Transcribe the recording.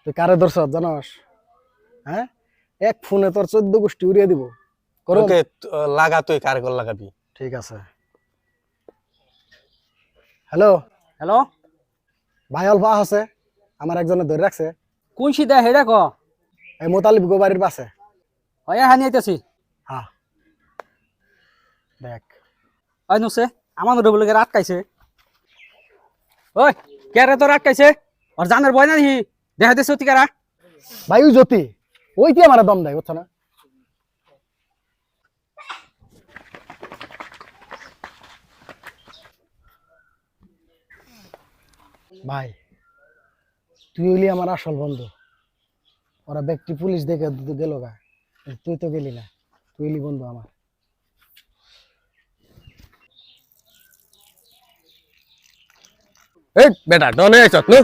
তুই কারে ধরছ জানাস? হ্যাঁ, এক ফোনে তোর 14 গোষ্ঠী উড়িয়ে দিব। করো। ওকে লাগা, তুই কার কল লাগাবি? ঠিক আছে। হ্যালো হ্যালো, ভাই, অল্প আছে, আমার একজনে ধরে রাখছে। কোন সিধা হেডা ক? এই মোতালিব গোবাড়ির পাশে। হয় হানি আইতাছি। হ্যাঁ, দেখ ওই নুসে আমার বলে আটকাইছে। ওই কে তোর আটকাইছে? ওর জানার ভয় নাই দেখা দিছে অতিকারা। ভাই, ওই জ্যোতি ওইটি আমার দম দেয়, বুঝছো না? ভাই, তুই হইলি আমার আসল বন্ধু। ওরা ব্যক্তি পুলিশ দেখে গেল গা, তুই তো গেলি না। তুই হইলি বন্ধু আমার। এই বেটা ডনে আইছত নু